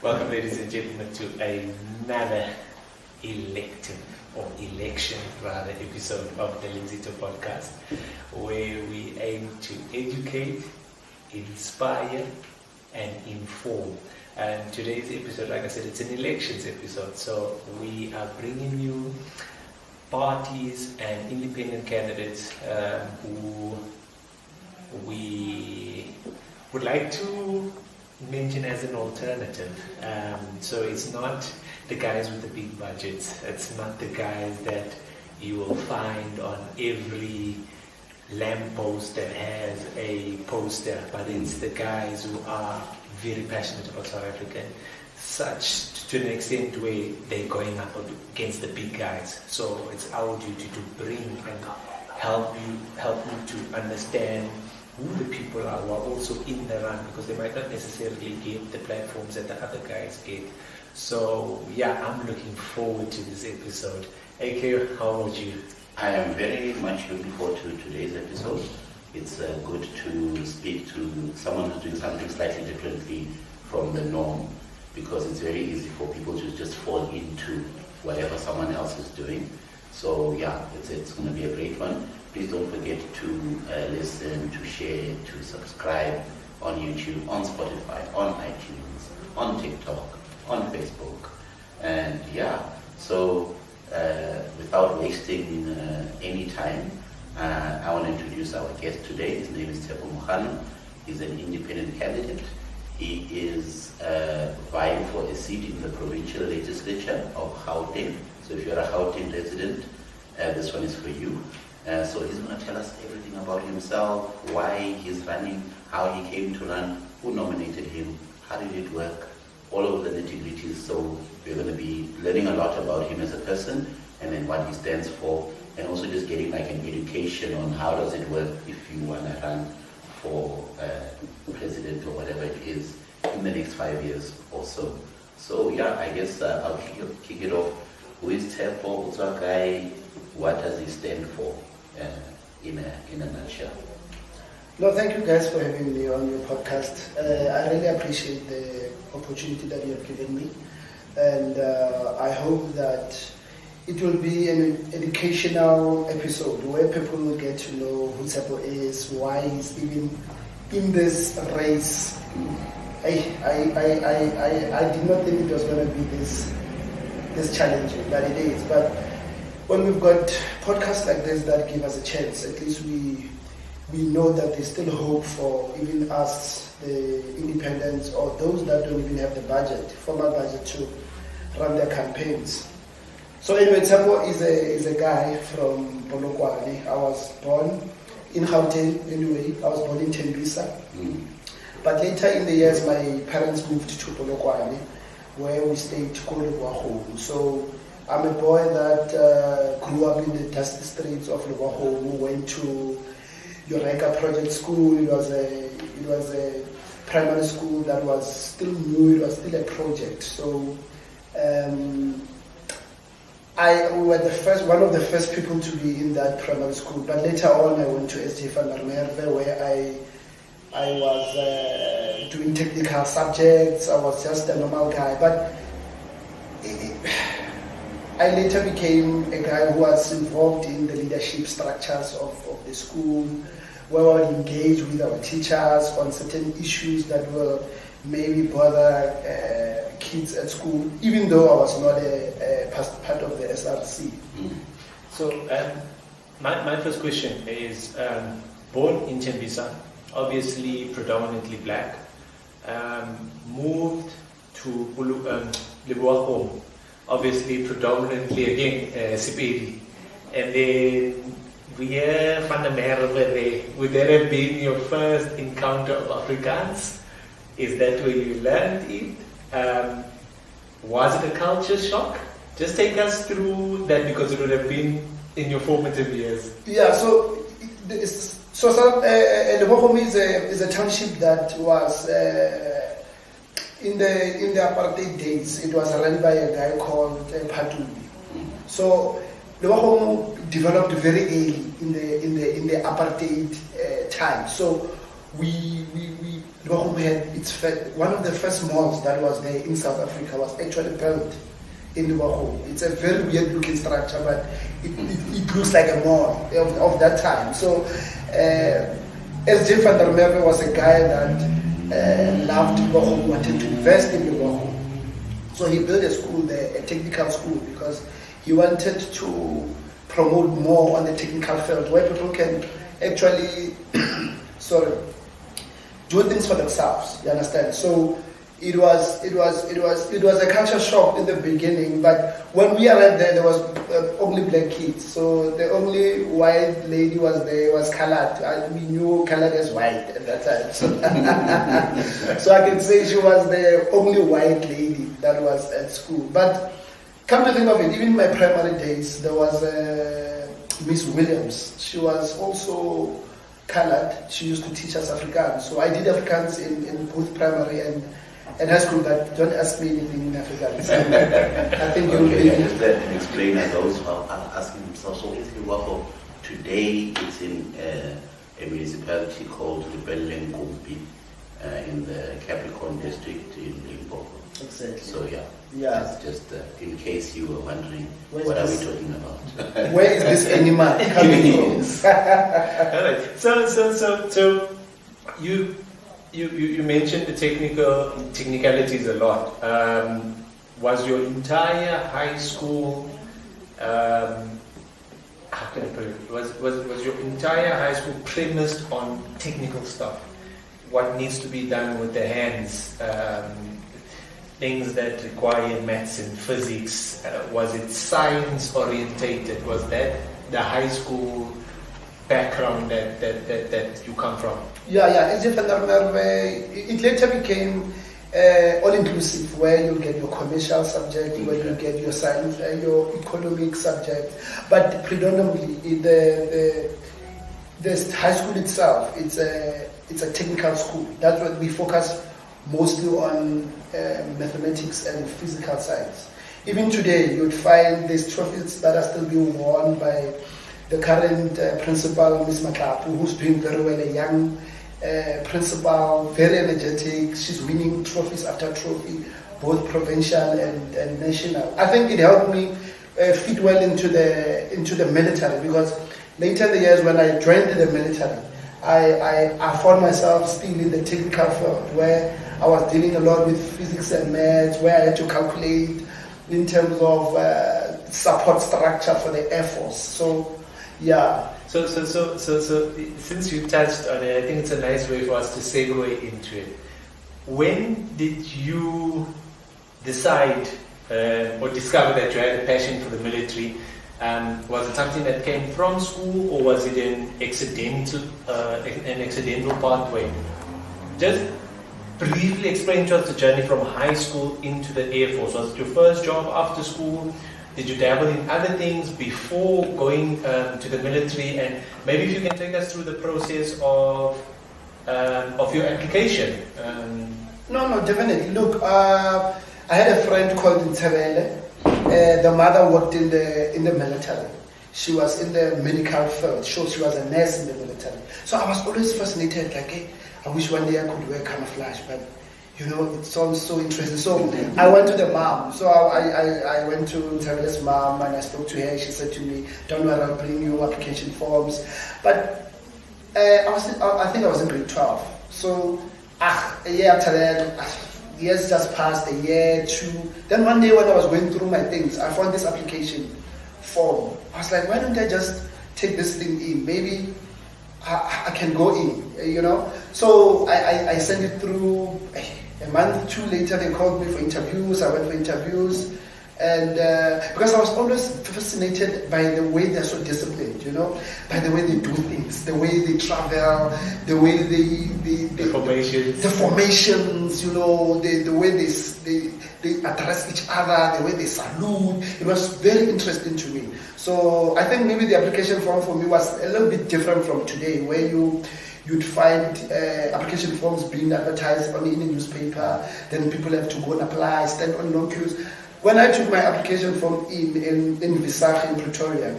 Welcome, ladies and gentlemen, to another election episode of the Linzito podcast, where we aim to educate, inspire, and inform. And today's episode, like I said, it's an elections episode, so we are bringing you parties and independent candidates who we would like to mention as an alternative. So it's not the guys with the big budgets, it's not the guys that you will find on every lamppost that has a poster, but it's the guys who are very passionate about South Africa, such to an extent where they're going up against the big guys. So it's our duty to bring and help you to understand who the people are who are also in the run, because they might not necessarily get the platforms that the other guys get. So yeah, I'm looking forward to this episode. AK, how about you? I am very much looking forward to today's episode. It's good to speak to someone who's doing something slightly differently from the norm, because it's very easy for people to just fall into whatever someone else is doing. So yeah, it's going to be a great one. Please don't forget to listen, to share, to subscribe on YouTube, on Spotify, on iTunes, on TikTok, on Facebook. And yeah, so without wasting any time, I want to introduce our guest today. His name is Tshepo Mogano. He's an independent candidate. He is vying for a seat in the Provincial Legislature of Gauteng. So if you're a Gauteng resident, this one is for you. So he's going to tell us everything about himself, why he's running, how he came to run, who nominated him, how did it work, all of the nitty-gritties. So we're going to be learning a lot about him as a person, and then what he stands for, and also just getting like an education on how does it work if you want to run for president or whatever it is in the next 5 years or so. So yeah, I guess I'll kick it off. Who is Tshepo? What's our guy? What does he stand for in a nutshell? No, thank you guys for having me on your podcast. I really appreciate the opportunity that you have given me, and I hope that it will be an educational episode where people will get to know who Tshepo is, why he's even in this race. I did not think it was going to be this challenging, but it is. But when we've got podcasts like this that give us a chance, at least we know that there's still hope for even us, the independents, or those that don't even have the formal budget to run their campaigns. So anyway, Tshepo is a guy from Polokwane. I was born in Gauteng anyway. I was born in Tembisa. But later in the years, my parents moved to Polokwane, where we stayed home. So I'm a boy that grew up in the dusty streets of Lebohong, who went to Eureka Project School. It was a primary school that was still new. It was still a project. So we were one of the first people to be in that primary school. But later on, I went to SJ van der Merwe, where I was doing technical subjects. I was just a normal guy. But I later became a guy who was involved in the leadership structures of the school, where I would engage with our teachers on certain issues that will maybe bother kids at school, even though I was not a part of the SRC. So my first question is, born in Tembisa, obviously predominantly black, moved to Lebohong, obviously predominantly again Sepedi, and then via Van der Merwe there. Would that have been your first encounter of Afrikaans? Is that where you learned it? Was it a culture shock? Just take us through that, because it would have been in your formative years. Yeah, so Lebohong is a township that was in the apartheid days. It was run by a guy called Patubi. So Lebohong developed very early in the apartheid time. So we Liverpool had one of the first malls that was there in South Africa was actually built in Liverpool. It's a very weird looking structure, but it looks like a mall of that time. So S.J. van der Merwe was a guy that loved Liverpool, wanted to invest in Liverpool. So he built a school there, a technical school, because he wanted to promote more on the technical field where people can actually do things for themselves. You understand? So it was a culture shock in the beginning, but when we arrived there was only black kids. So the only white lady was there was colored. We knew colored as white at that time. So I can say she was the only white lady that was at school. But come to think of it, even in my primary days, there was Miss Williams. She was also colored. She used to teach us Afrikaans. So I did Afrikaans in both primary and high school, but don't ask me anything in Afrikaans. I think you'll be... Just let me explain to those who are asking themselves, so if you work today, it's in a municipality called Gauteng in the Capricorn district in Limpopo. Exactly. So yeah. Yeah. Just in case you were wondering, what are we talking about? Where is this animal coming from? All right. So you mentioned the technicalities a lot. Was your entire high school how can I put it? Was your entire high school premised on technical stuff? What needs to be done with the hands? Things that require maths and physics. Was it science orientated? Was that the high school background that you come from? Yeah. It later became all-inclusive, where you get your commercial subject, where you get your science, your economic subject. But predominantly, the high school itself, it's a technical school. That's what we focus mostly on, mathematics and physical science. Even today, you'd find these trophies that are still being won by the current principal, Ms. Makapu, who's doing very well, a young principal, very energetic. She's winning trophies after trophy, both provincial and national. I think it helped me fit well into the military, because later in the years when I joined the military, I found myself still in the technical field, where I was dealing a lot with physics and maths, where I had to calculate in terms of support structure for the Air Force. So, yeah. So since you touched on it, I think it's a nice way for us to segue into it. When did you decide or discover that you had a passion for the military? Was it something that came from school, or was it an accidental pathway? Just briefly explain to us the journey from high school into the Air Force. Was it your first job after school? Did you dabble in other things before going to the military? And maybe if you can take us through the process of your application. No, definitely. Look, I had a friend called Tshepo. The mother worked in the military. She was in the medical field. She was a nurse in the military. So I was always fascinated, like, hey, I wish one day I could wear camouflage, but it sounds so interesting. So I went to the mom. So I went to Tshepo's mom and I spoke to her. She said to me, don't worry, I'll bring you application forms. But I think I was in grade 12. So a year after that, years just passed, a year, 2. Then one day when I was going through my things, I found this application form. I was like, why don't I just take this thing in? Maybe I can go in, So I sent it through. A month, 2 later, they called me for interviews. I went for interviews. And because I was always fascinated by the way they're so disciplined, by the way they do things, the way they travel, the way the formations, the way they address each other, the way they salute. It was very interesting to me. So I think maybe the application form for me was a little bit different from today, where you'd find application forms being advertised only in a newspaper, then people have to go and apply, stand on long queues. When I took my application form in Visage in Pretoria,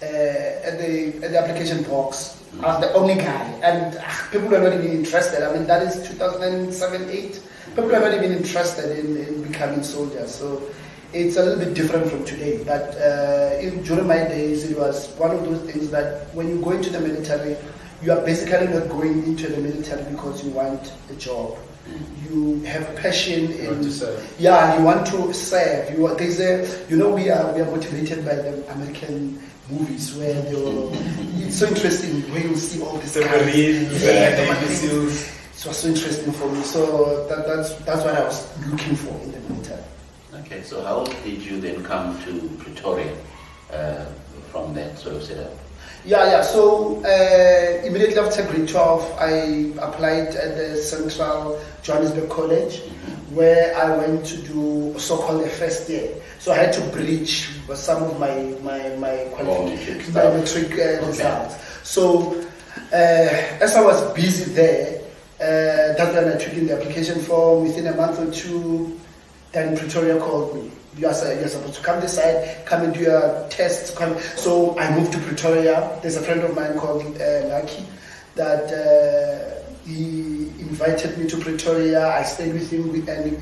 at the application box, I was the only guy, and people were not even interested. I mean, that is 2007-8. People were not even interested in becoming soldiers. So it's a little bit different from today. But during my days, it was one of those things that when you go into the military, you are basically not going into the military because you want a job. You have passion in yeah, you want to serve. We are motivated by the American movies where it's so interesting when you see all these Marines, it was so interesting for me. So that's what I was looking for in the military. Okay, so how did you then come to Pretoria from that sort of setup? Yeah. So immediately after grade 12, I applied at the Central Johannesburg College, where I went to do so-called a first year. So I had to breach some of my qualifications, my matric results. So as I was busy there, that's when I took in the application form. Within a month or two, then Pretoria called me. You're supposed to come this side, come and do your tests. So I moved to Pretoria. There's a friend of mine called Lucky that he invited me to Pretoria. I stayed with him and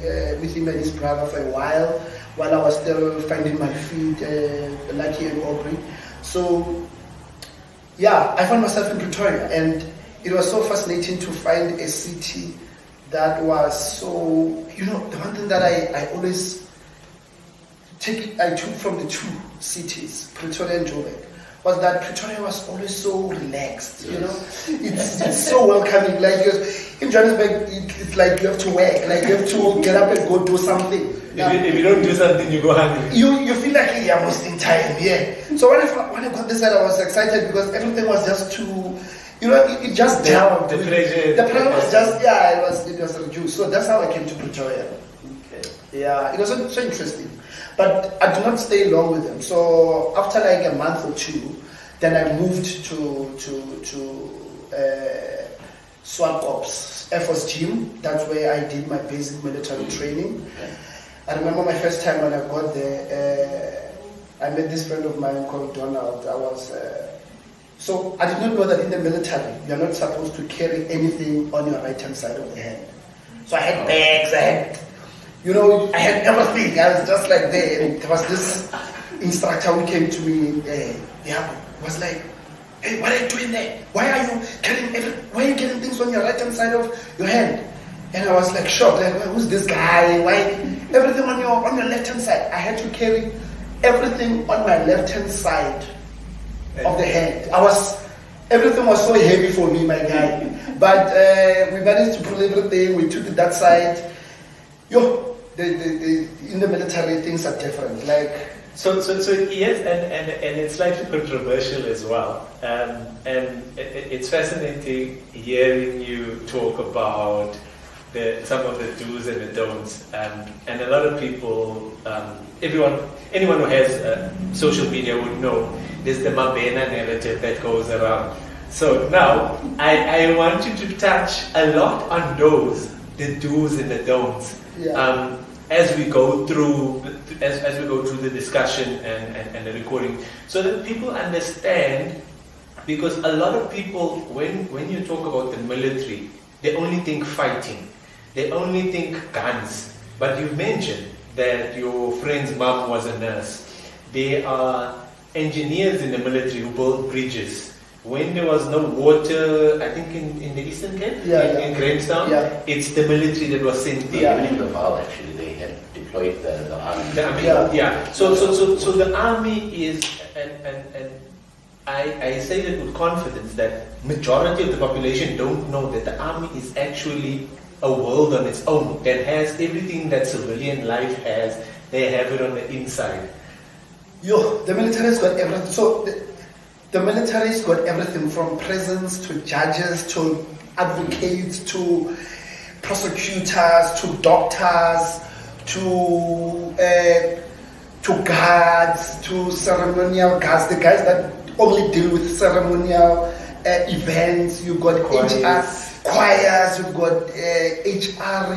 his brother for a while I was still finding my feet, Lucky and Aubrey. So yeah, I found myself in Pretoria, and it was so fascinating to find a city that was so, the one thing that I always I took from the two cities, Pretoria and Joburg, was that Pretoria was always so relaxed, It's so welcoming. Like in Johannesburg, it's like you have to work, like you have to get up and go do something. If you don't do something, you go hungry. You feel like you're wasting time, yeah. So when I got this side, I was excited because everything was just too, it just gelled. The pressure. The pressure was just, it was reduced. So that's how I came to Pretoria. Okay. Yeah, it was so interesting. But I did not stay long with them. So after like a month or two, then I moved to SWAT Ops, Air Force Gym. That's where I did my basic military training. Okay. I remember my first time when I got there, I met this friend of mine called Donald. So I did not know that in the military, you're not supposed to carry anything on your right-hand side of the hand. So I had bags, I had everything. I was just like there. And there was this instructor who came to me, was like, "Hey, what are you doing there? Why are you getting things on your right-hand side of your hand?" And I was like shocked, like, who's this guy? Why everything on your left-hand side? I had to carry everything on my left-hand side of the hand. Everything was so heavy for me, my guy. But we managed to pull everything. We took it that side. In the military, things are different. Like so yes, and it's slightly controversial as well. And it's fascinating hearing you talk about some of the do's and the don'ts. And a lot of people, anyone who has social media would know there's the Mabena narrative that goes around. So now I want you to touch a lot on the do's and the don'ts. Yeah. As we go through the discussion and the recording, so that people understand, because a lot of people, when you talk about the military, they only think fighting, they only think guns. But you mentioned that your friend's mom was a nurse. They are engineers in the military who build bridges. When there was no water, I think in the Eastern Cape, in Grahamstown, it's the military that was sent there. Even in the Val, actually, they had deployed the army. So the army is, and I say that with confidence, that majority of the population don't know that the army is actually a world on its own that has everything that civilian life has. They have it on the inside. The military's got everything. So the military's got everything from prisons to judges to advocates to prosecutors to doctors to guards to ceremonial guards. The guys that only deal with ceremonial events. You've got choirs, you've got HR,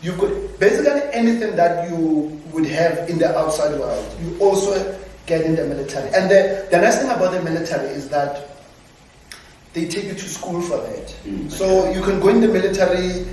you've got basically anything that you would have in the outside world. You also get in the military. And the nice thing about the military is that they take you to school for that. So you can go in the military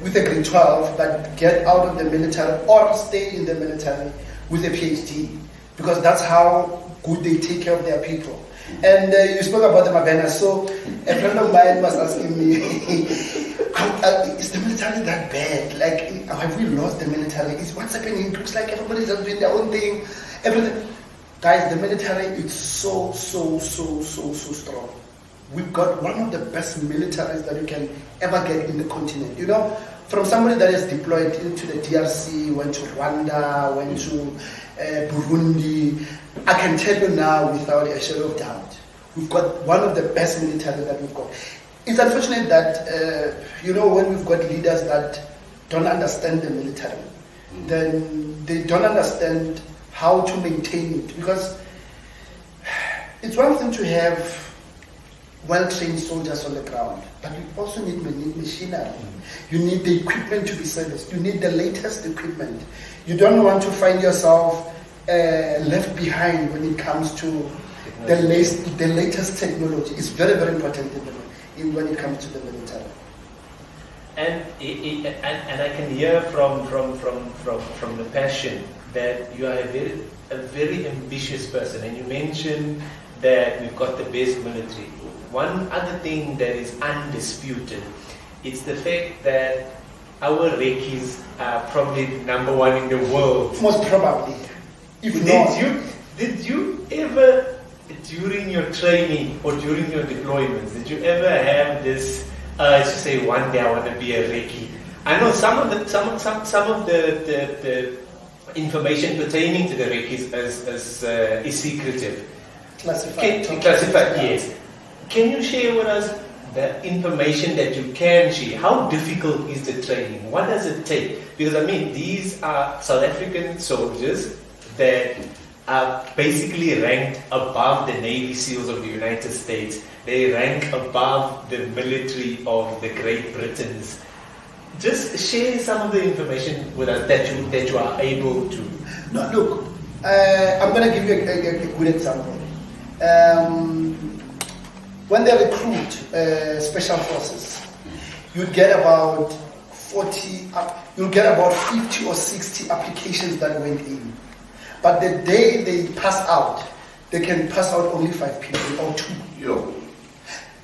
with a grade 12, but get out of the military or stay in the military with a PhD, because that's how good they take care of their people. And you spoke about the Mabena. So a friend of mine was asking me, is the military that bad? Like, have we lost the military? What's happening? It looks like everybody's just doing their own thing. Everything. Guys, the military is so strong. We've got one of the best militaries that you can ever get in the continent. You know, from somebody that is deployed into the DRC, went to Rwanda, went to Burundi, I can tell you now without a shadow of doubt, we've got one of the best military that we've got. It's unfortunate that, you know, when we've got leaders that don't understand the military, then they don't understand how to maintain it. Because it's one thing to have well-trained soldiers on the ground, but you also need machinery. You need the equipment to be serviced. You need the latest equipment. You don't want to find yourself left behind when it comes to the latest technology. It's very, very important when it comes to the military. And I can hear from the passion that you are a very ambitious person, and you mentioned that we've got the best military. One other thing that is undisputed is the fact that our Rekkis are probably number one in the world. Most probably. Did you ever, during your training or during your deployments, did you ever have this urge to say, one day I want to be a Rekki? I know some of the information pertaining to the Rekkis is secretive. Classified, yes. Can you share with us the information that you can share? How difficult is the training? What does it take? Because I mean, these are South African soldiers that are basically ranked above the Navy SEALs of the United States. They rank above the military of the Great Britons. Just share some of the information with us that you are able to. No, look, I'm going to give you a good example. When they recruit special forces, you'd get about 50 or 60 applications that went in. But the day they pass out, they can pass out only 5 people or 2. Yo.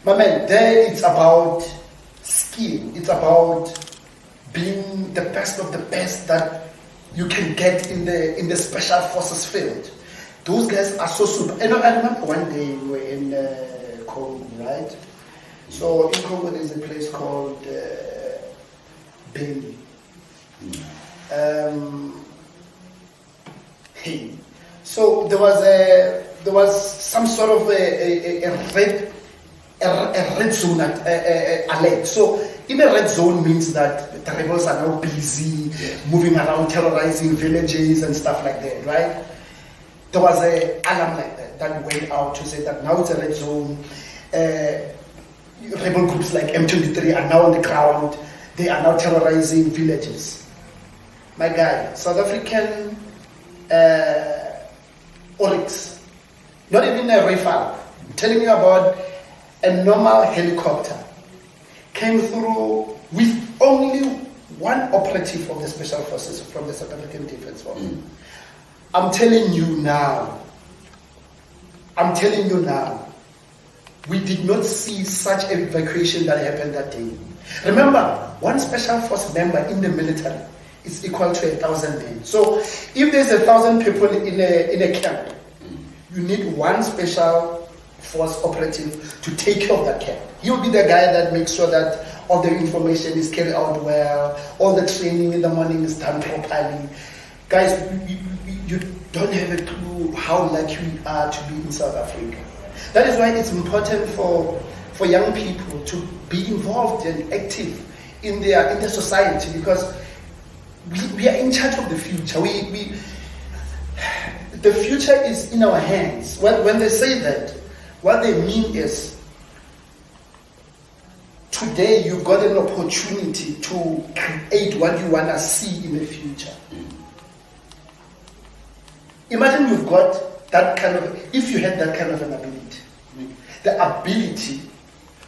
My man, there it's about skill. It's about being the best of the best that you can get in the special forces field. Those guys are so super. I remember one day we were in Congo, right? So in Congo there's a place called Beni. So there was some sort of a red zone alert. So in a red zone means that the rebels are now busy moving around, terrorizing villages and stuff like that, right? There was an alarm like that went out to say that now it's a red zone. Rebel groups like M23 are now on the ground. They are now terrorizing villages. My guy, South African Oryx, not even a Rafale. I'm telling you about a normal helicopter came through with only one operative of the special forces from the South African Defence Force. I'm telling you now, we did not see such an evacuation that happened that day. Remember, one special force member in the military is equal to 1,000 men. So if there's 1,000 people in a camp, you need one special force operative to take care of that camp. He'll be the guy that makes sure that all the information is carried out well, all the training in the morning is done properly. Guys, you don't have a clue how lucky we are to be in South Africa. That is why it's important for young people to be involved and active in their society, because we are in charge of the future. The future is in our hands. When they say that, what they mean is today you've got an opportunity to create what you want to see in the future. Imagine you've got that kind of, if you had that kind of an ability. the ability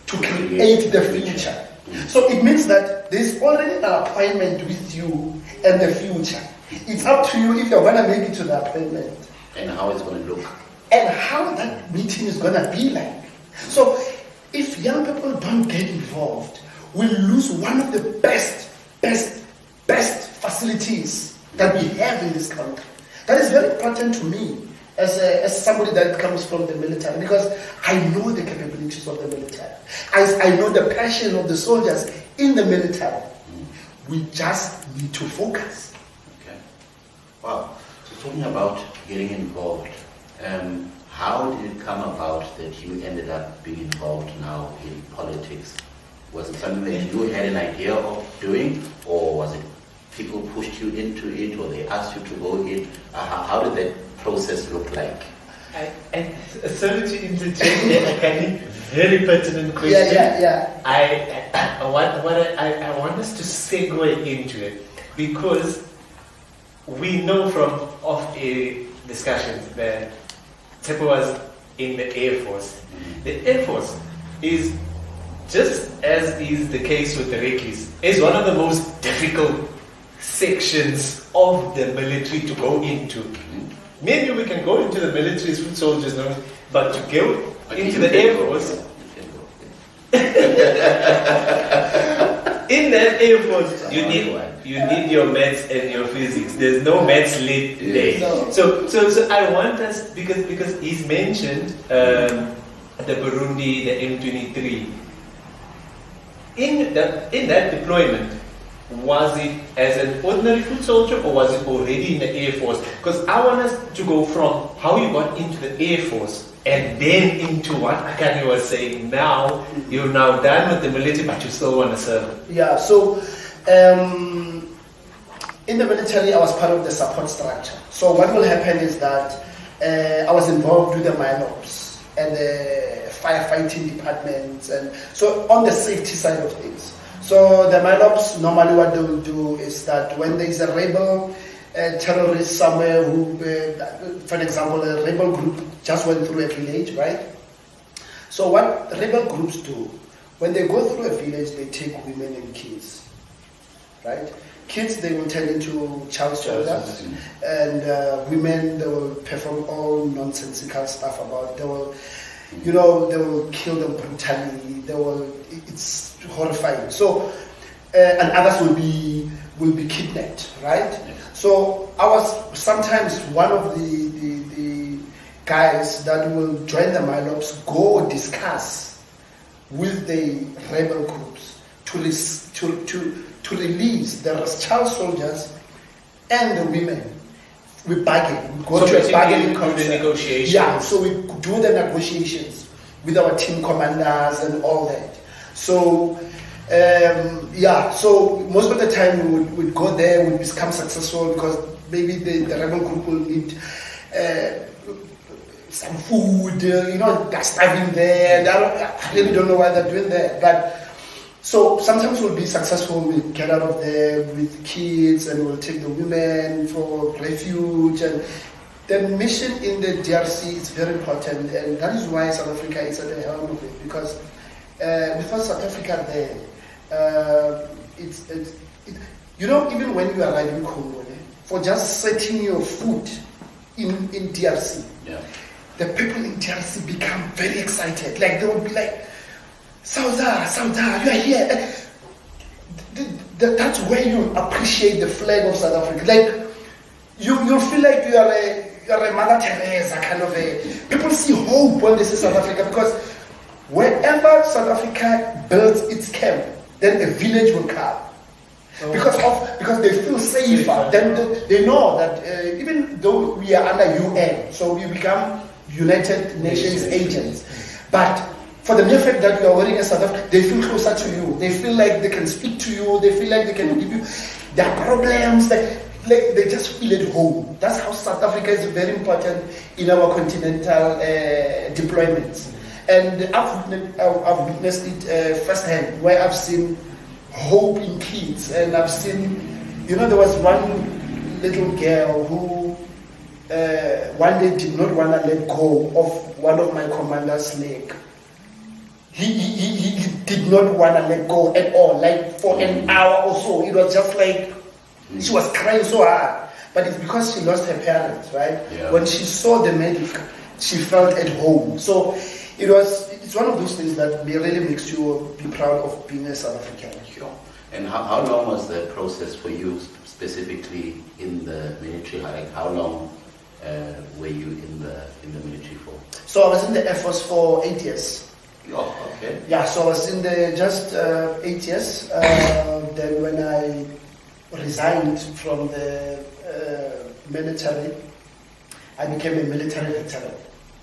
to create the future. So it means that there's already an appointment with you and the future. It's up to you if you're going to make it to the appointment. And how it's going to look. And how that meeting is going to be like. So if young people don't get involved, we'll lose one of the best facilities that we have in this country. That is very important to me as somebody that comes from the military, because I know the capabilities of the military. I know the passion of the soldiers in the military. We just need to focus. Okay. Wow. So talking about getting involved, how did it come about that you ended up being involved now in politics? Was it something that you had an idea of doing, or was it people pushed you into it, or they asked you to go in? How did that process look like? Sorry to interject there, Akani. Very pertinent question. Yeah. I want us to segue into it, because we know from off-air discussions that Tshepo was in the Air Force. The Air Force is, just as is the case with the Rekis, is one of the most difficult sections of the military to go into. Maybe we can go into the military as foot soldiers, but to go into the Air Force, in that Air Force, you need your maths and your physics. There's no maths lit there. No. So I want us, because he's mentioned the Burundi, the M23. In that deployment, was it as an ordinary foot soldier, or was it already in the Air Force? Because I want us to go from how you got into the Air Force and then into what Akani was saying. Now, you're now done with the military, but you still want to serve. Yeah, so in the military, I was part of the support structure. So what will happen is that I was involved with the MINOPS and the firefighting departments, and so on the safety side of things. So the MINOPS, normally what they will do is that when there is a rebel terrorist somewhere who, for example, a rebel group just went through a village, right? So what rebel groups do, when they go through a village, they take women and kids, right? Kids, they will turn into child soldiers, and women, they will perform all nonsensical stuff about, they will kill them brutally, it's horrifying. So, and others will be kidnapped, right? So I was sometimes one of the guys that will join the MINOPS, go discuss with the rebel groups to release the child soldiers and the women. We bargain. We go to a bargaining conference. Negotiations. Yeah, so we do the negotiations with our team commanders and all that. So, so most of the time we would go there, we become successful because maybe the rebel group will need some food, they're starving there. I really don't know why they're doing that. But so sometimes we'll be successful, we'll get out of there with kids and we'll take the women for refuge. And the mission in the DRC is very important, and that is why South Africa is at the helm of it, because without South Africa there, even when you arrive in Congo, for just setting your foot in DRC, the people in DRC become very excited. Like they will be like, Sauda, you are here. That's where you appreciate the flag of South Africa. Like you feel like you are a Mother Teresa kind of a. People see hope when they see South Africa, because wherever South Africa builds its camp, then a village will come. Because they feel safer. Then they know that even though we are under UN, so we become United Nations agents, but for the mere fact that you are wearing a South African, they feel closer to you. They feel like they can speak to you. They feel like they can give you their problems. They just feel at home. That's how South Africa is very important in our continental deployments. And I've witnessed it firsthand, where I've seen hope in kids. And I've seen, there was one little girl who one day did not want to let go of one of my commander's leg. he did not want to let go at all. Like for an hour or so, it was just like she was crying so hard. But it's because she lost her parents, right? Yeah. When she saw the medic, she felt at home. So it's one of those things that really makes you be proud of being a South African. Sure. And how long was the process for you specifically in the military? Like how long were you in the military for? So I was in the Air Force for 8 years. Oh, okay. Yeah, so I was in the just 8 years. Then when I resigned from the military, I became a military veteran.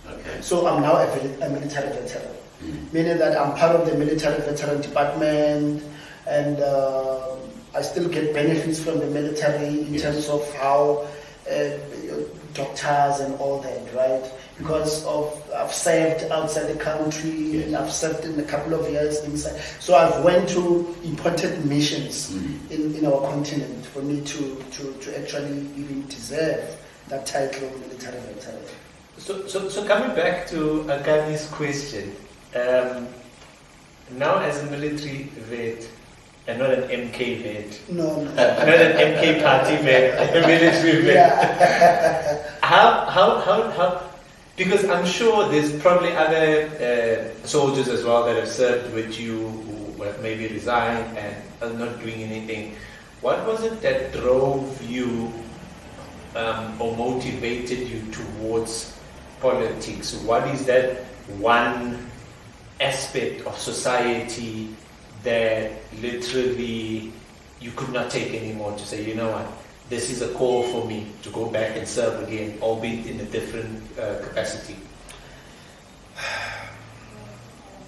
Okay. So I'm now a military veteran, meaning that I'm part of the military veteran department, and I still get benefits from the military in terms of how doctors and all that, right? Because I've served outside the country, I've served in a couple of years inside. So I've went to important missions in our continent for me to actually even deserve that title of military veteran. So coming back to Akani's question, now as a military vet, and not an MK vet, No. not an MK party vet, a military vet. Yeah. How? Because I'm sure there's probably other soldiers as well that have served with you who have maybe resigned and are not doing anything. What was it that drove you or motivated you towards politics? What is that one aspect of society that literally you could not take anymore, to say, you know what, this is a call for me to go back and serve again, albeit in a different capacity?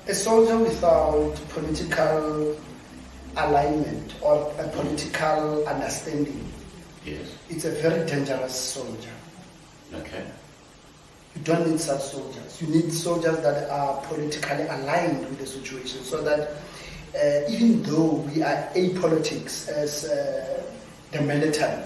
A soldier without political alignment or a political understanding, it's a very dangerous soldier. Okay. You don't need such soldiers. You need soldiers that are politically aligned with the situation, so that even though we are apolitics as the military,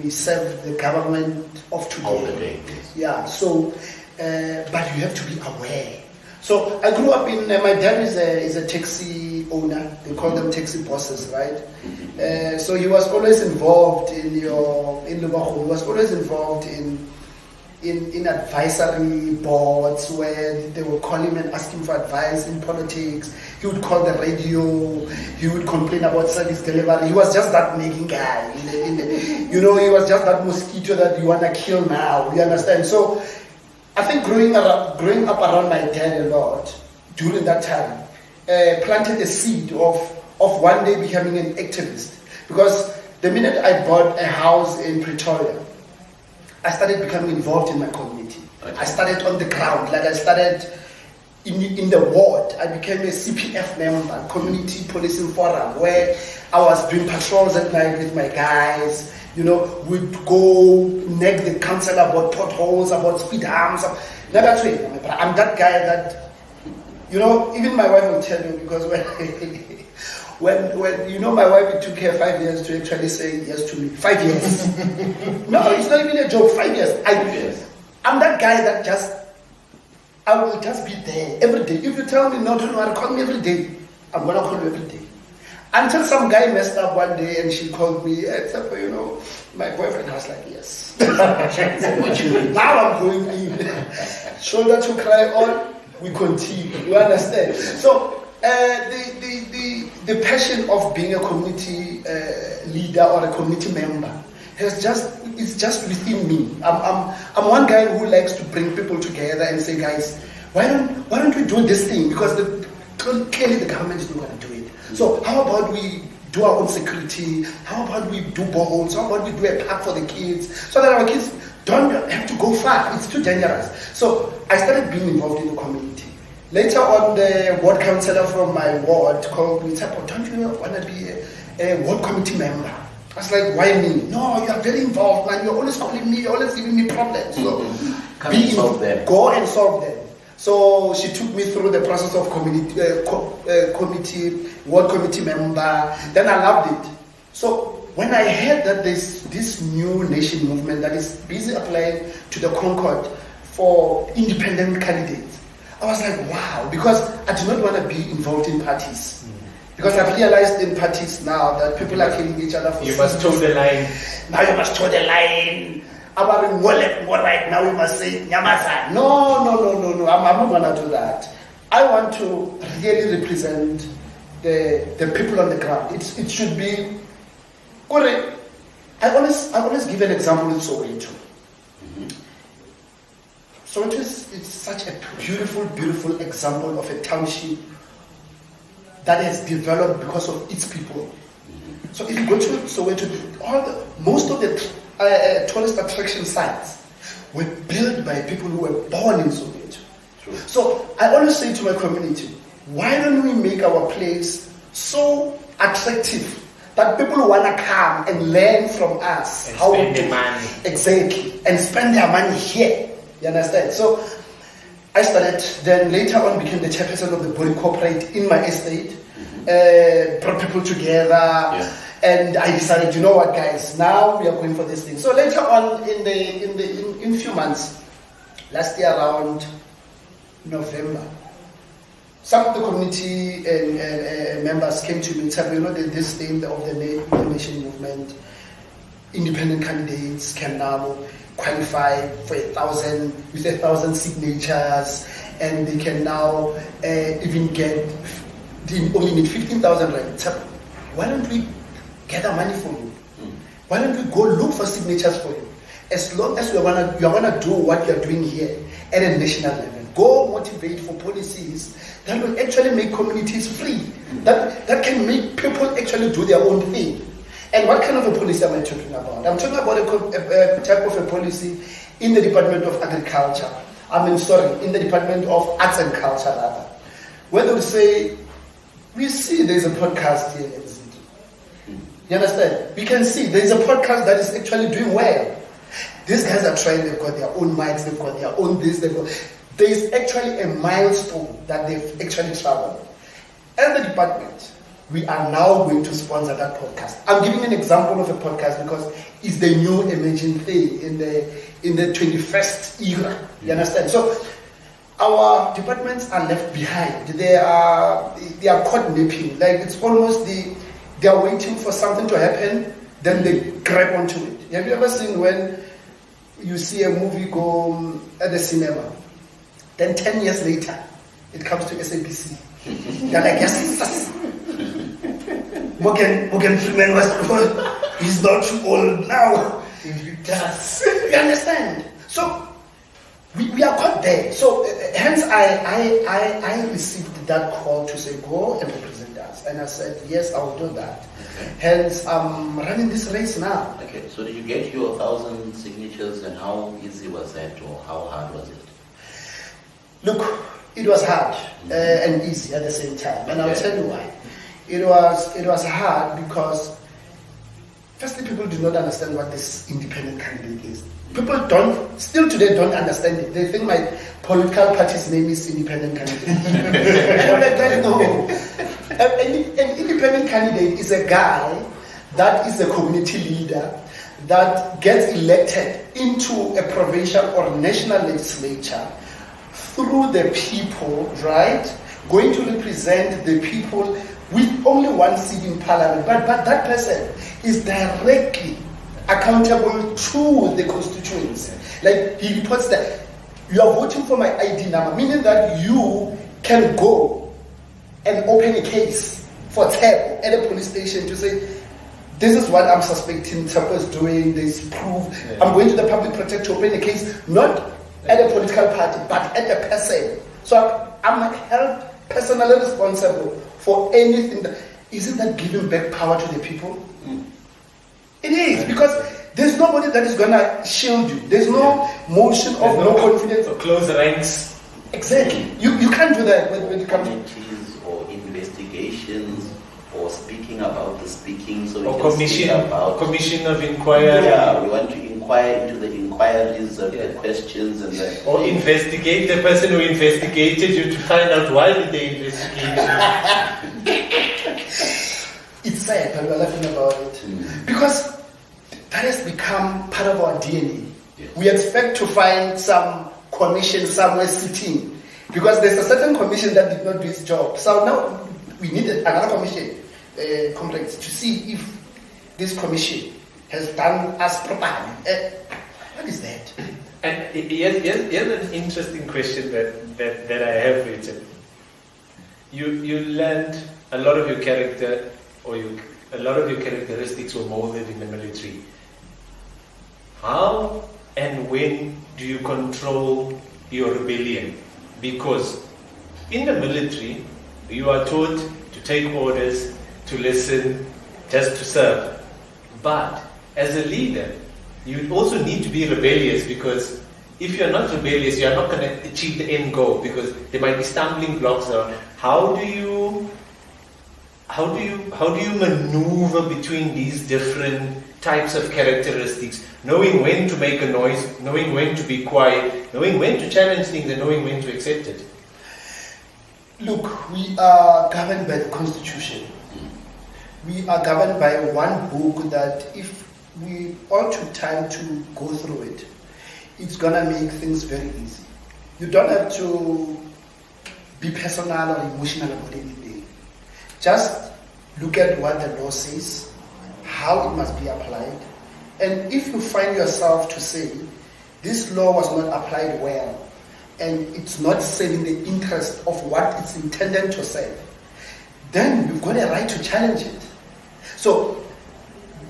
we serve the government of today. All the day. Yeah. So, but you have to be aware. So I grew up in. My dad is a taxi owner. They call them taxi bosses, right? So he was always involved in Lubago. He was always involved in advisory boards where they would call him and ask him for advice in politics. He would call the radio. He would complain about service delivery. He was just that nagging guy. He was just that mosquito that you want to kill now. You understand? So I think growing up around my dad a lot during that time planted a seed of one day becoming an activist. Because the minute I bought a house in Pretoria, I started becoming involved in my community. Okay. I started on the ground, like I started in the ward. I became a CPF member, Community Policing Forum, where I was doing patrols at night with my guys. We'd go nag the council about potholes, about speed humps. Now that's it. I'm that guy that, even my wife will tell you, because when my wife, it took her 5 years to actually say yes to me. 5 years. No, it's not even a joke. 5 years. I'm that guy that I will just be there every day. If you tell me no, don't worry, call me every day. I'm gonna call you every day. Until some guy messed up one day and she called me, Tshepo, my boyfriend. I was like, yes. Now I'm going in. Shoulder to cry on, we continue. You understand? So the passion of being a community leader or a community member it's just within me. I'm one guy who likes to bring people together and say, guys, why don't we do this thing? Because clearly the government is not going to do it. So how about we do our own security? How about we do boreholes? How about we do a park for the kids so that our kids don't have to go far? It's too dangerous. So I started being involved in the community. Later on, the ward councillor from my ward called me, Tshepo, don't you want to be a ward committee member? I was like, why me? No, you are very involved, man. You're always calling me, you're always giving me problems. So go and solve them. So she took me through the process of ward committee member. Then I loved it. So when I heard that there's this new nation movement that is busy applying to the Concord for independent candidates, I was like, wow, because I do not want to be involved in parties. Because I've realized in parties now that people are killing each other for You must toe the line. Now you must toe the line. Right now we must say Nyamasa. No. I'm not gonna do that. I want to really represent the people on the ground. It should be correct. I always give an example with Soweto. Soweto is such a beautiful example of a township that has developed because of its people. So if you go to Soweto, most of the tourist attraction sites were built by people who were born in Soweto. True. So I always say to my community, why don't we make our place so attractive that people want to come and learn from us and how spend to their money. Exactly, and spend their money here. You understand? So I started, then later on became the chairperson of the body corporate in my estate, brought people together, and I decided, you know what, guys, now we are going for this thing. So later on in few months, last year around November, some of the community members came to me and said, you know, this thing of the nation movement, independent candidates can now qualify for 1,000 signatures, and they can now even get, they only need 15,000 rand. So why don't we gather money for you? Why don't we go look for signatures for you? As long as you're gonna do what you're doing here at a national level, go motivate for policies that will actually make communities free, that can make people actually do their own thing. And what kind of a policy am I talking about? I'm talking about a type of a policy in the Department of Agriculture. In the Department of Arts and Culture, rather. Where they will say, we see there's a podcast here in Linzito. You understand? We can see there's a podcast that is actually doing well. These guys are trying, they've got their own mics, they've got their own this, there's actually a milestone that they've actually traveled. As the department, we are now going to sponsor that podcast. I'm giving an example of a podcast because it's the new emerging thing in the 21st era. You understand? So our departments are left behind. They are caught napping. Like it's almost they are waiting for something to happen, then they grab onto it. Have you ever seen when you see a movie go at the cinema, then 10 years later it comes to SABC? They're like, yes. Morgan Freeman was old. He's not too old now. He does. You understand? So we are caught there. So hence I received that call to say go and represent us, and I said yes, I will do that. Okay. Hence I'm running this race now. Okay. So did you get your 1,000 signatures, and how easy was that, or how hard was it? Look, it was hard and easy at the same time, and I'll tell you why. It was hard because firstly people do not understand what this independent candidate is. People still today don't understand it. They think my political party's name is independent candidate. I'm like, no. An independent candidate is a guy that is a community leader that gets elected into a provincial or national legislature through the people, right? Going to represent the people with only one seat in parliament, but that person is directly accountable to the constituents. Like he reports that you are voting for my ID number, meaning that you can go and open a case for Tshepo at a police station to say, this is what I'm suspecting Tshepo is doing, there's proof. Yeah. I'm going to the public protector to open a case, not at a political party, but at a person. So I'm held personally responsible for anything. Isn't that giving back power to the people? It is, because there's nobody that is going to shield you. There's no motion of no confidence. Or close the ranks. Exactly. You can't do that when it comes to or investigations or speaking about the speaking. So or commission of inquiry. Yeah, we want to inquire into the inquiries of the questions and the... Or investigate the person who investigated you to find out why did they investigate you. It's sad, but we're laughing about it. Because that has become part of our DNA. Yes. We expect to find some commission somewhere sitting Because there's a certain commission that did not do its job. So now we need another commission, comrades, to see if this commission has done us properly. What is that? And here's an interesting question that I have written. You learned a lot of your character, or a lot of your characteristics were molded in the military. How and when do you control your rebellion? Because in the military, you are taught to take orders, to listen, just to serve. But as a leader, you also need to be rebellious, because if you're not rebellious, you're not going to achieve the end goal, because there might be stumbling blocks around. How do you maneuver between these different types of characteristics, knowing when to make a noise, knowing when to be quiet, knowing when to challenge things, and knowing when to accept it? Look, we are governed by the Constitution. We are governed by one book that if we all took time to go through it, it's going to make things very easy. You don't have to be personal or emotional about anything. Just look at what the law says, how it must be applied, and if you find yourself to say, this law was not applied well, and it's not serving the interest of what it's intended to serve, then you've got a right to challenge it. So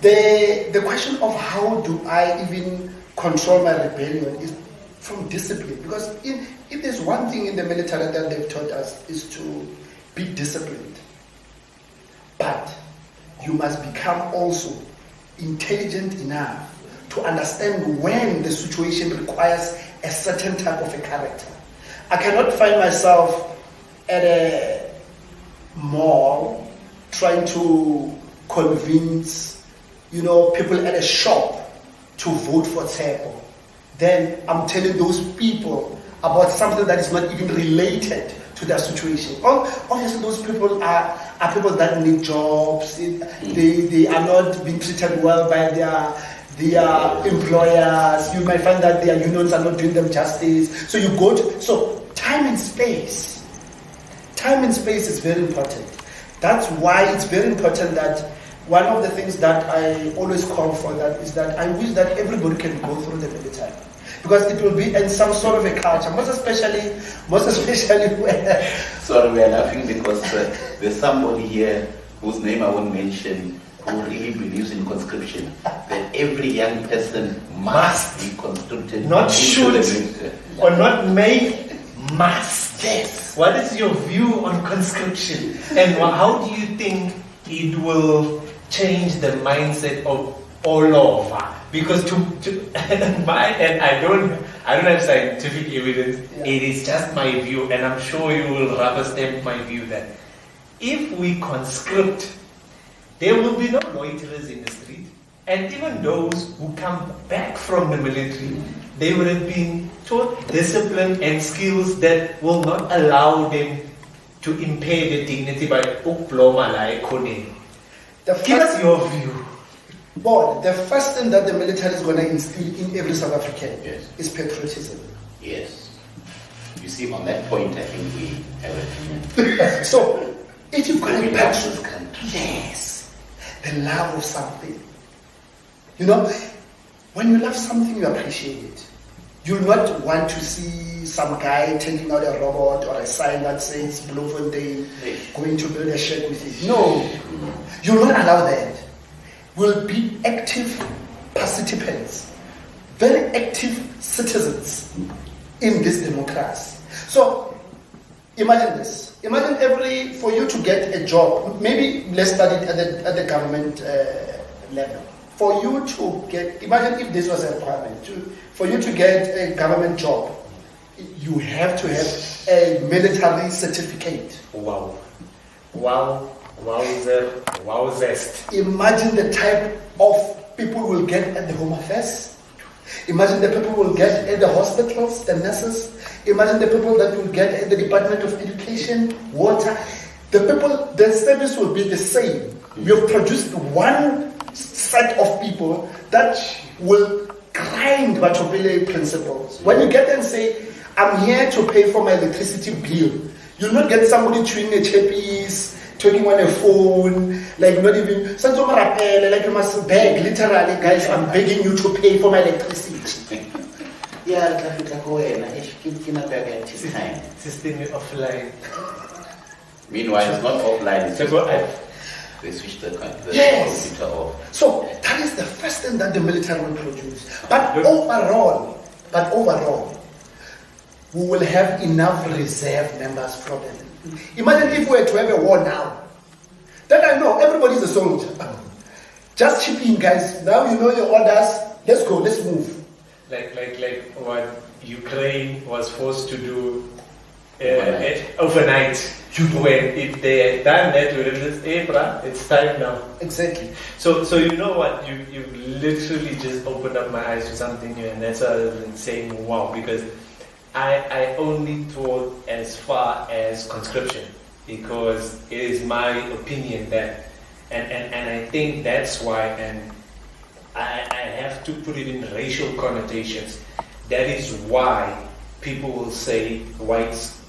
the question of how do I even control my rebellion is from discipline. Because if there's one thing in the military that they've taught us is to be disciplined. But you must become also intelligent enough to understand when the situation requires a certain type of a character. I cannot find myself at a mall trying to convince, people at a shop to vote for Tshepo. Then I'm telling those people about something that is not even related to their situation. Obviously, those people are people that need jobs. They are not being treated well by their employers. You might find that their unions are not doing them justice. So so time and space. Time and space is very important. That's why it's very important that one of the things that I always call for that is that I wish that everybody can go through the military. Because it will be in some sort of a culture, most especially where... Sorry, we are laughing because there's somebody here whose name I won't mention who really believes in conscription. That every young person must be conscripted. Not should, or not may, must. Yes. What is your view on conscription? And how do you think it will change the mindset of all over? Because I don't have scientific evidence. Yeah. It is just my view, and I'm sure you will rubber stamp my view that if we conscript, there will be no loiterers in the street, and even those who come back from the military, they would have been taught discipline and skills that will not allow them to impair their dignity by uploma like Kone. Give us your view. But the first thing that the military is going to instill in every South African is patriotism. Yes. You see, on that point, I think we have a... So, if you've got a country. yes, the love of something. When you love something, you appreciate it. You'll not want to see some guy taking out a robot or a sign that says Bloemfontein going to build a shack with it. No, you'll not allow that. We'll be active participants, very active citizens in this democracy. So imagine this. Imagine for you to get a job, maybe let's start it at the government level. For you to get, imagine if this was a requirement, for you to get a government job, you have to have a military certificate. Wow. Wowzest. Imagine the type of people we'll get at the Home Affairs. Imagine the people we'll get at the hospitals, the nurses. Imagine the people that we'll get at the Department of Education, water. The service will be the same. We have produced one set of people that will grind Batopele principles. When you get there and say, I'm here to pay for my electricity bill, you'll not get somebody chewing a chippies, talking on a phone, like not even, like you must beg, literally, guys, I'm begging you to pay for my electricity. Yeah, System offline. Meanwhile, it's not offline, it's just off. They switch the computer off. So that is the first thing that the military will produce. But overall, we will have enough reserve members from them. Imagine if we were to have a war now. Then I know everybody's a soldier. Just chip in, guys. Now you know your orders. Let's go. Let's move. Like what Ukraine was forced to do overnight. When if they had done that within this April, it's time now. Exactly. So you know what? You literally just opened up my eyes to something new, and that's why I've been saying wow, because I only thought as far as conscription, because it is my opinion that, and I think that's why, and I have to put it in racial connotations. That is why people will say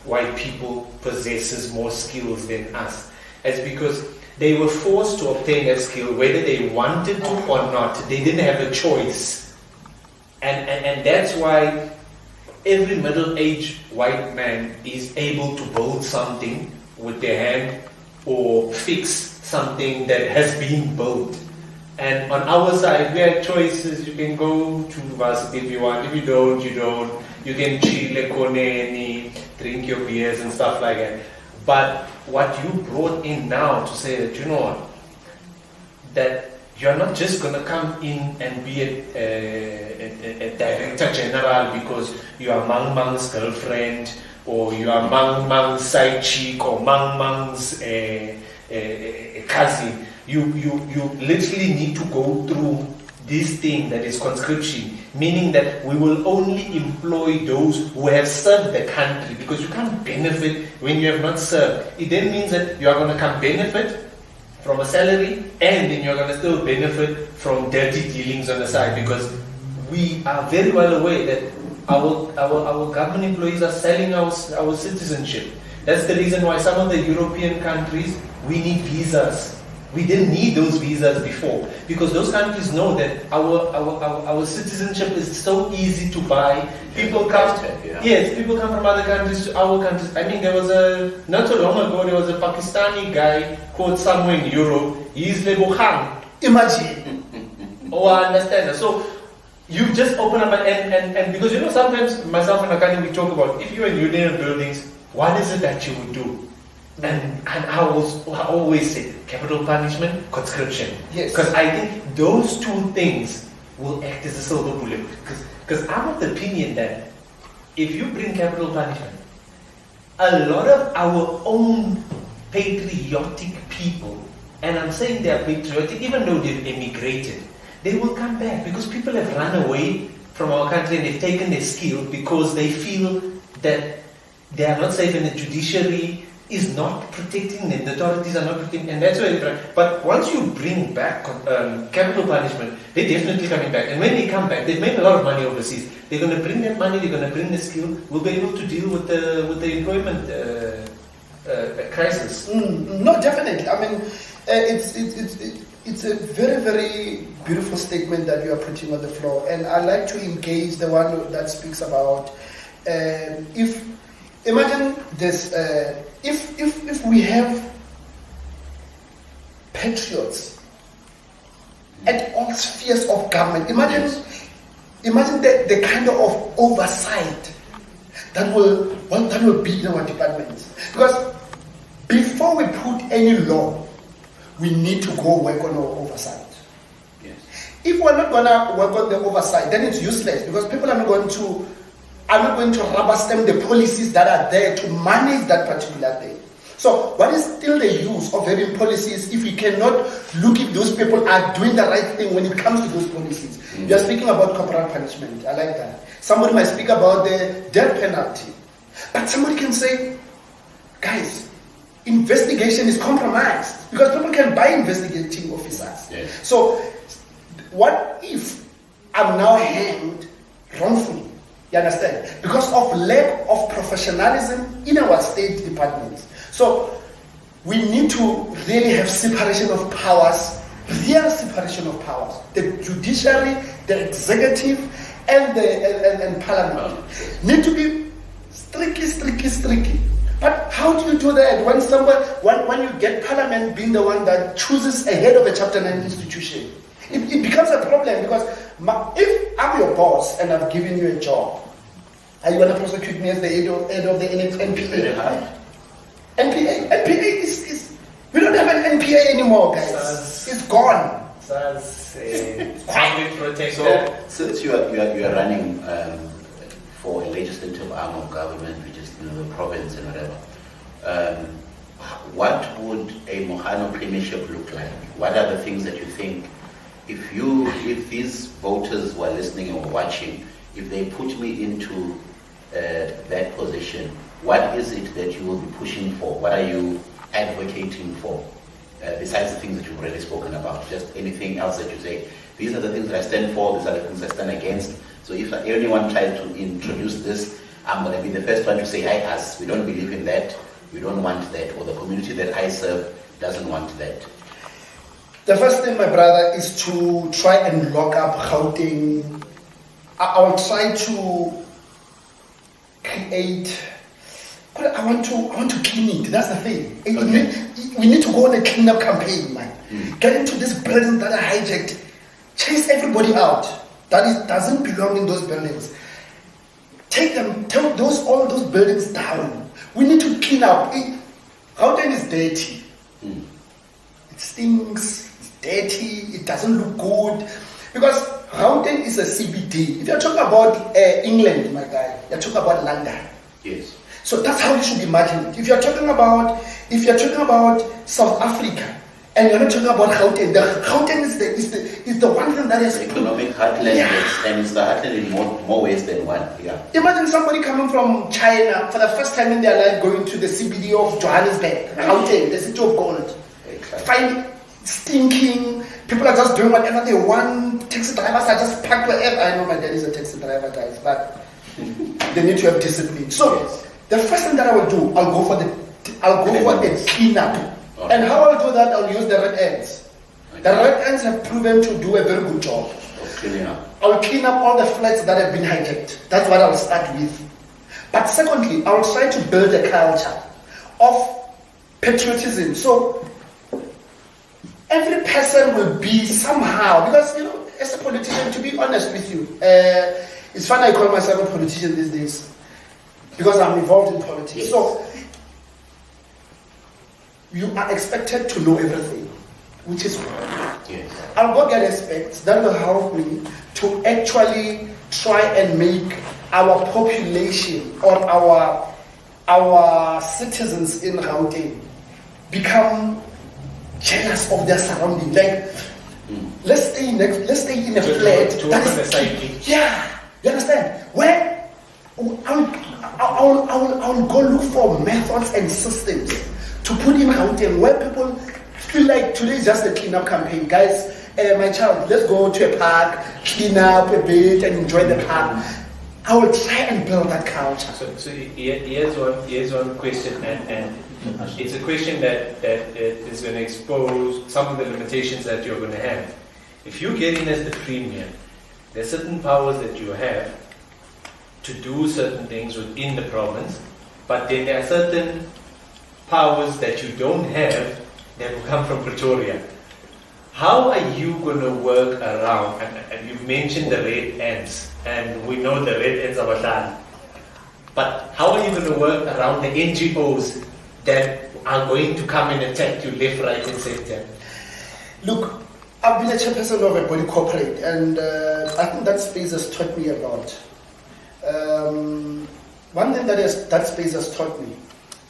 white people possesses more skills than us. It's because they were forced to obtain that skill, whether they wanted to or not. They didn't have a choice. And that's why every middle-aged white man is able to build something with their hand or fix something that has been built. And on our side, we have choices. You can go to varsity if you want. If you don't, you don't. You can chill, drink your beers and stuff like that. But what you brought in now to say that, you know what, that you're not just going to come in and be a director general because you are Mang Mang's girlfriend, or you are Mang Mang's side chick, or Mang Mang's cousin. You literally need to go through this thing that is conscription, meaning that we will only employ those who have served the country, because you can't benefit when you have not served. It then means that you are going to come benefit from a salary, and then you're going to still benefit from dirty dealings on the side, because we are very well aware that our government employees are selling our citizenship. That's the reason why some of the European countries, we need visas. We didn't need those visas before, because those countries know that our citizenship is so easy to buy. People come, people come from other countries to our countries. I mean, there was not so long ago, there was a Pakistani guy caught somewhere in Europe. He's Lebohang. Imagine. Oh, I understand that. So you just open up and because, you know, sometimes myself and Akani, we talk about, if you're in union buildings, what is it that you would do? And I always say capital punishment, conscription. Yes. Because I think those two things will act as a silver bullet. Because I'm of the opinion that if you bring capital punishment, a lot of our own patriotic people, and I'm saying they are patriotic even though they've emigrated, they will come back, because people have run away from our country and they've taken their skill because they feel that they are not safe, and the judiciary is not protecting them, the authorities are not protecting, and that's why but once you bring back capital punishment, they're definitely coming back. And when they come back, they've made a lot of money overseas. They're going to bring that money, they're going to bring the skill, we'll be able to deal with the employment crisis. No, definitely. I mean, it's a very, very beautiful statement that you are putting on the floor, and I like to engage the one that speaks about imagine this, if we have patriots at all spheres of government, imagine the kind of oversight that will be in our departments. Because before we put any law, we need to go work on our oversight. Yes. If we're not going to work on the oversight, then it's useless, because people are not going to rubber stamp the policies that are there to manage that particular thing. So what is still the use of having policies if we cannot look if those people are doing the right thing when it comes to those policies? Mm-hmm. You are speaking about corporal punishment. I like that. Somebody might speak about the death penalty. But somebody can say, guys, investigation is compromised, because people can buy investigating officers. Yes. So what if I'm now hanged wrongfully. You understand? Because of lack of professionalism in our state departments. So we need to really have separation of powers, real separation of powers. The judiciary, the executive, and the parliament need to be strictly. But how do you do that when you get parliament being the one that chooses a head of a chapter 9 institution? It becomes a problem because if I'm your boss and I've given you a job, are you going to prosecute me as the head of the NPA? NPA is we don't have an NPA anymore, guys. It's gone. So since you are running for a legislative arm of government, which is the province and whatever, what would a Mogano premiership look like? What are the things that you think, if these voters who are listening or watching, if they put me into that position, what is it that you will be pushing for? What are you advocating for? Besides the things that you've already spoken about, just anything else that you say, these are the things that I stand for, these are the things I stand against. So if anyone tries to introduce this, I'm going to be the first one to say, us, we don't believe in that, we don't want that, or the community that I serve doesn't want that. The first thing, my brother, is to try and lock up Gauteng. I will try to create. I want to clean it. That's the thing. Okay. We need to go on a cleanup campaign, man. Get into this building that are hijacked. Chase everybody out. That doesn't belong in those buildings. Take all those buildings down. We need to clean up. Gauteng is dirty. It stinks. It's dirty. It doesn't look good. Because Gauteng is a CBD. If you're talking about England, my guy, you're talking about London. Yes. So that's how you should imagine it. If you're talking about South Africa, and you're not talking about Gauteng, Gauteng is the one thing that is economic heartland, yes, and it's the heartland in more ways than one. Yeah. Imagine somebody coming from China for the first time in their life going to the CBD of Johannesburg, Gauteng, the city of gold. Exactly. Find stinking. People are just doing whatever they want. Taxi drivers are just packed wherever. I know my dad is a taxi driver, guys, but they need to have discipline. So. Yes. The first thing that I will do, I'll go for a cleanup. Okay. And how I'll do that, I'll use the red ants. Okay. The red ants have proven to do a very good job. I'll clean up all the flats that have been hijacked. That's what I'll start with. But secondly, I'll try to build a culture of patriotism. So every person will be somehow, because as a politician, to be honest with you, it's funny I call myself a politician these days. Because I'm involved in politics. Yes. So, you are expected to know everything, which is wrong. Yes. I'll go get experts that will help me to actually try and make our population or our citizens in Gauteng become jealous of their surrounding. Like, let's stay in a flat. Yeah, you understand? Where I'll go look for methods and systems to put in Gauteng where people feel like today is just a cleanup campaign. Guys, my child, let's go to a park, clean up a bit and enjoy the park. I will try and build that culture. So here's one question, and it's a question that is going to expose some of the limitations that you're going to have. If you get in as the premier, there are certain powers that you have to do certain things within the province, but then there are certain powers that you don't have that will come from Pretoria. How are you going to work around, and you've mentioned the red ants, and we know the red ants are Bahlali, but how are you going to work around the NGOs that are going to come and attack you left, right and center? Look, I've been a chairperson of a body corporate, and I think that space has taught me a lot. One thing that space has taught me,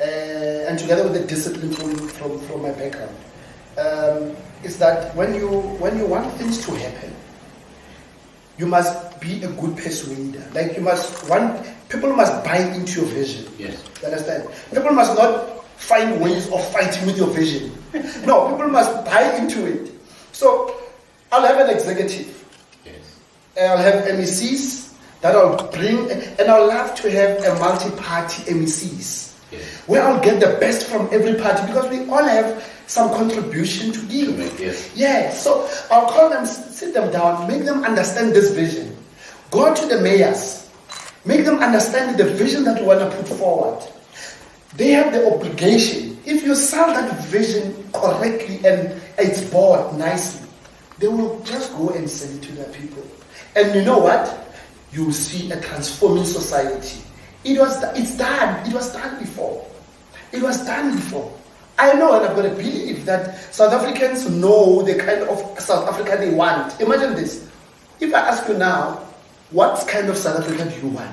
and together with the discipline from my background, is that when you want things to happen, you must be a good persuader. Like people must buy into your vision. Yes. You understand? People must not find ways of fighting with your vision. No, people must buy into it. So I'll have an executive. Yes. I'll have MECs that I'll bring, and I'll love to have a multi-party MECs, where I'll get the best from every party, because we all have some contribution to give. Yeah, so I'll call them, sit them down, make them understand this vision. Go to the mayors, make them understand the vision that we want to put forward. They have the obligation. If you sell that vision correctly and it's bought nicely, they will just go and sell it to their people. And you know what? You will see a transforming society. It's done. It was done before. It was done before. I know, and I've got to believe that South Africans know the kind of South Africa they want. Imagine this. If I ask you now, what kind of South Africa do you want?